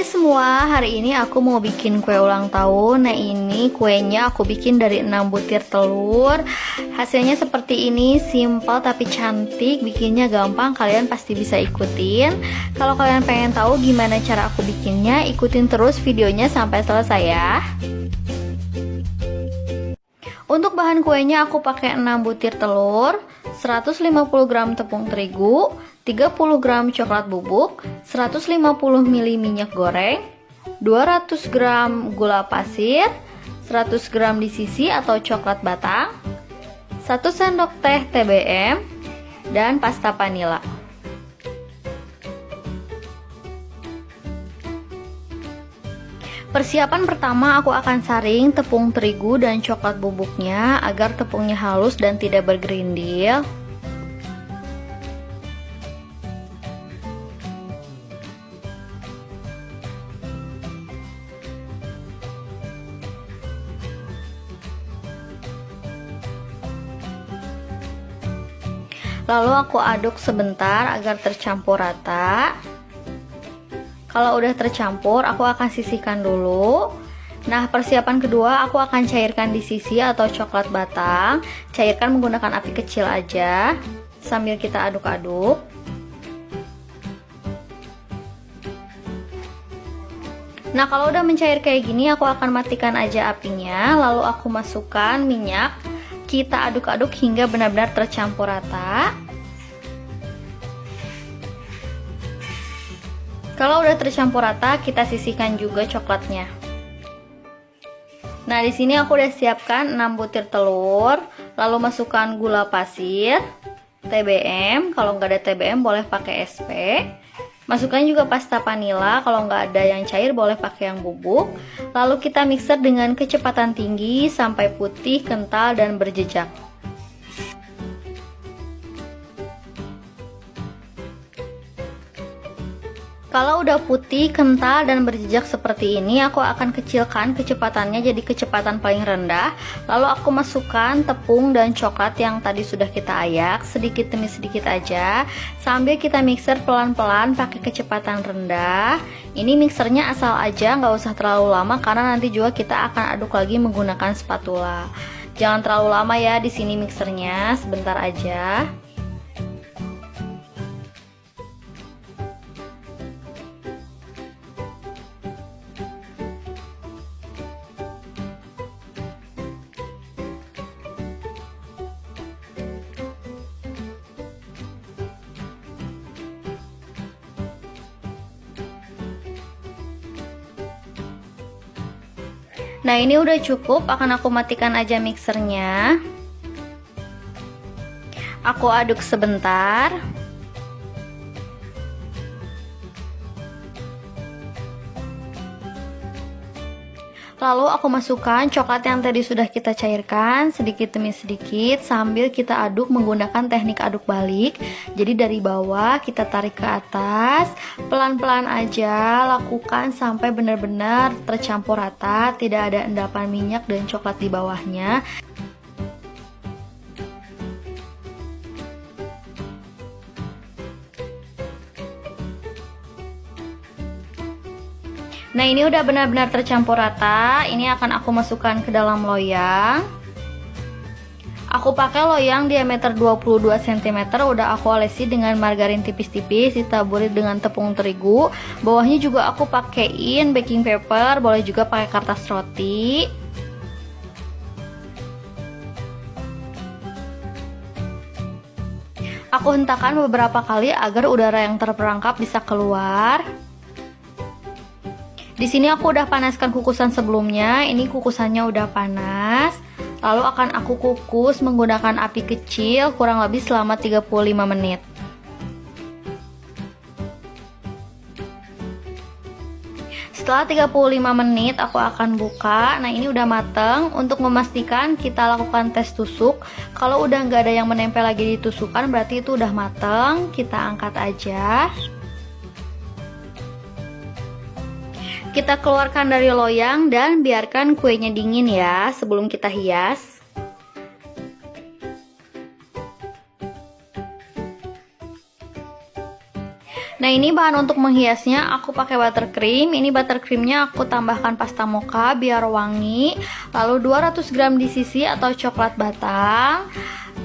Hai semua, hari ini aku mau bikin kue ulang tahun. Nah ini kuenya aku bikin dari 6 butir telur. Hasilnya seperti ini, simple tapi cantik. Bikinnya gampang, kalian pasti bisa ikutin. Kalau kalian pengen tahu gimana cara aku bikinnya, ikutin terus videonya sampai selesai ya. Untuk bahan kuenya aku pakai 6 butir telur, 150 gram tepung terigu, 30 gram coklat bubuk, 150 ml minyak goreng, 200 gram gula pasir, 100 gram DCC atau coklat batang, 1 sendok teh TBM, dan pasta vanila. Persiapan pertama, aku akan saring tepung terigu dan coklat bubuknya agar tepungnya halus dan tidak bergerindil. Lalu aku aduk sebentar agar tercampur rata. Kalau udah tercampur, aku akan sisihkan dulu. Nah, persiapan kedua, aku akan cairkan DCC atau coklat batang. Cairkan menggunakan api kecil aja, sambil kita aduk-aduk. Nah, kalau udah mencair kayak gini, aku akan matikan aja apinya. Lalu aku masukkan minyak. Kita aduk-aduk hingga benar-benar tercampur rata. Kalau udah tercampur rata, kita sisihkan juga coklatnya. Nah, di sini aku udah siapkan 6 butir telur, lalu masukkan gula pasir, TBM, kalau nggak ada TBM boleh pakai SP. Masukkan juga pasta vanila, kalau nggak ada yang cair boleh pakai yang bubuk. Lalu kita mixer dengan kecepatan tinggi sampai putih, kental, dan berjejak. Kalau udah putih, kental, dan berjejak seperti ini, aku akan kecilkan kecepatannya jadi kecepatan paling rendah. Lalu aku masukkan tepung dan coklat yang tadi sudah kita ayak, sedikit demi sedikit aja, sambil kita mixer pelan-pelan pakai kecepatan rendah. Ini mixernya asal aja, nggak usah terlalu lama karena nanti juga kita akan aduk lagi menggunakan spatula. Jangan terlalu lama ya di sini mixernya, sebentar aja. Nah, ini udah cukup, akan aku matikan aja mixernya. Aku aduk sebentar. Lalu aku masukkan coklat yang tadi sudah kita cairkan sedikit demi sedikit sambil kita aduk menggunakan teknik aduk balik. Jadi dari bawah kita tarik ke atas, pelan-pelan aja lakukan sampai benar-benar tercampur rata, tidak ada endapan minyak dan coklat di bawahnya. Nah, ini udah benar-benar tercampur rata. Ini akan aku masukkan ke dalam loyang. Aku pakai loyang diameter 22 cm, udah aku olesi dengan margarin tipis-tipis, ditaburi dengan tepung terigu. Bawahnya juga aku pakein baking paper, boleh juga pakai kertas roti. Aku hentakan beberapa kali agar udara yang terperangkap bisa keluar. Di sini aku udah panaskan kukusan sebelumnya. Ini kukusannya udah panas. Lalu akan aku kukus menggunakan api kecil kurang lebih selama 35 menit. Setelah 35 menit aku akan buka. Nah, ini udah mateng. Untuk memastikan kita lakukan tes tusuk. Kalau udah nggak ada yang menempel lagi di tusukan berarti itu udah mateng. Kita angkat aja. Kita keluarkan dari loyang dan biarkan kuenya dingin ya sebelum kita hias. Nah, ini bahan untuk menghiasnya aku pakai buttercream. Ini buttercreamnya aku tambahkan pasta mocha biar wangi. Lalu 200 gram DCC atau coklat batang.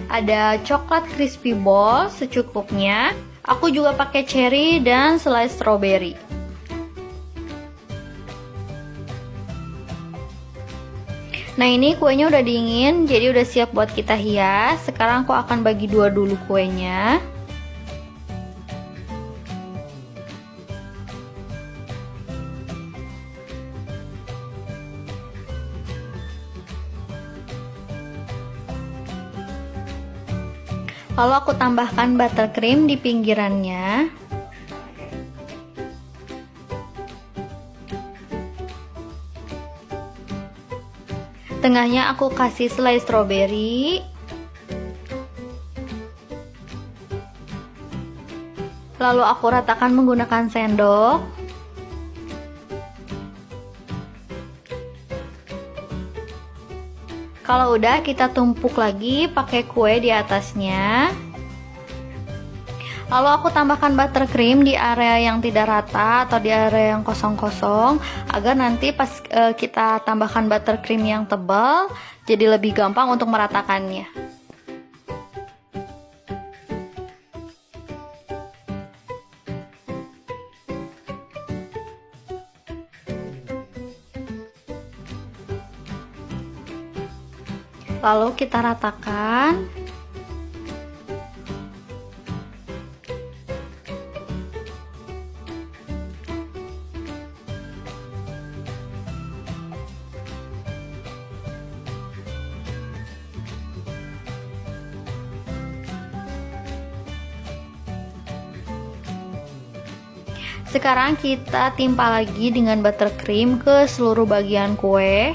Ada coklat crispy ball secukupnya. Aku juga pakai cherry dan selai strawberry. Nah, ini kuenya udah dingin, jadi udah siap buat kita hias. Sekarang aku akan bagi dua dulu kuenya. Lalu aku tambahkan buttercream di pinggirannya. Tengahnya aku kasih selai strawberry. Lalu aku ratakan menggunakan sendok. Kalau udah, kita tumpuk lagi pakai kue di atasnya. Lalu aku tambahkan buttercream di area yang tidak rata atau di area yang kosong-kosong, agar nanti pas kita tambahkan buttercream yang tebal, jadi lebih gampang untuk meratakannya. Lalu kita ratakan. Sekarang kita timpa lagi dengan buttercream ke seluruh bagian kue.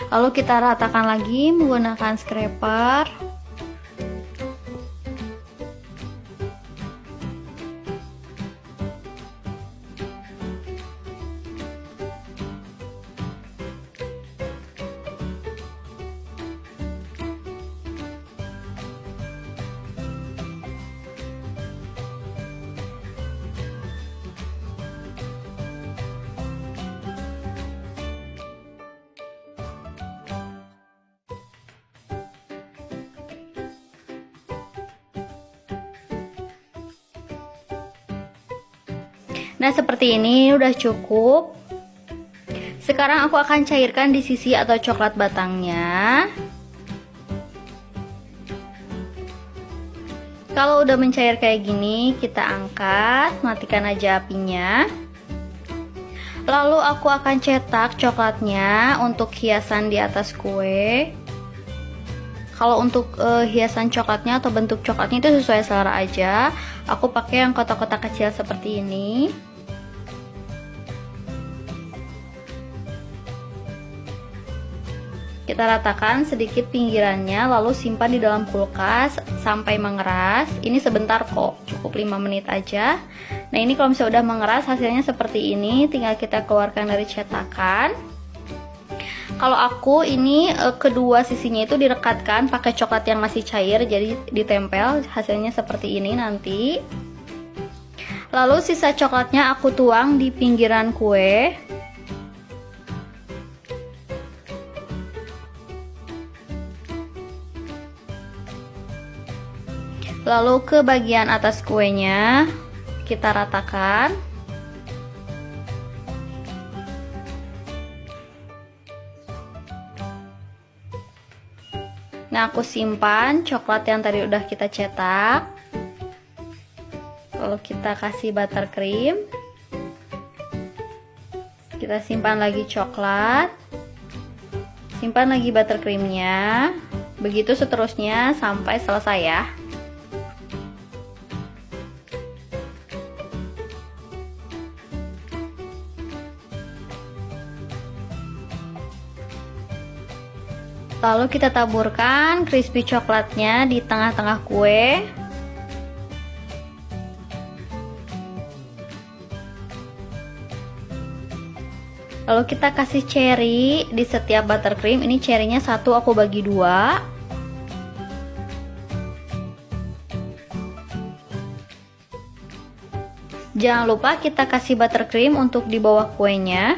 Lalu kita ratakan lagi menggunakan scraper. Nah, seperti ini udah cukup. Sekarang aku akan cairkan di sisi atau coklat batangnya. Kalau udah mencair kayak gini, kita angkat, matikan aja apinya. Lalu aku akan cetak coklatnya untuk hiasan di atas kue. Kalau untuk hiasan coklatnya atau bentuk coklatnya itu sesuai selera aja. Aku pakai yang kotak-kotak kecil seperti ini. Kita ratakan sedikit pinggirannya, lalu simpan di dalam kulkas sampai mengeras. Ini sebentar kok, cukup 5 menit aja. Nah, ini kalau misalnya udah mengeras, hasilnya seperti ini. Tinggal kita keluarkan dari cetakan. Kalau aku ini kedua sisinya itu direkatkan pakai coklat yang masih cair, jadi ditempel. Hasilnya seperti ini nanti. Lalu sisa coklatnya aku tuang di pinggiran kue. Lalu ke bagian atas kuenya kita ratakan. Nah, aku simpan coklat yang tadi udah kita cetak. Lalu kita kasih buttercream. Kita simpan lagi coklat. Simpan lagi buttercreamnya. Begitu seterusnya sampai selesai ya. Lalu kita taburkan crispy coklatnya di tengah-tengah kue. Lalu kita kasih cherry di setiap buttercream. Ini cherrynya satu, aku bagi dua. Jangan lupa kita kasih buttercream untuk di bawah kuenya.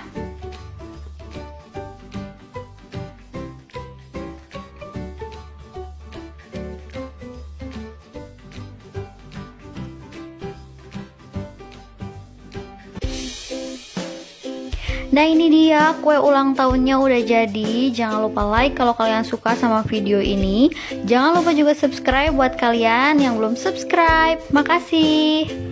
Nah, ini dia kue ulang tahunnya udah jadi. Jangan lupa like kalau kalian suka sama video ini. Jangan lupa juga subscribe buat kalian yang belum subscribe. Makasih.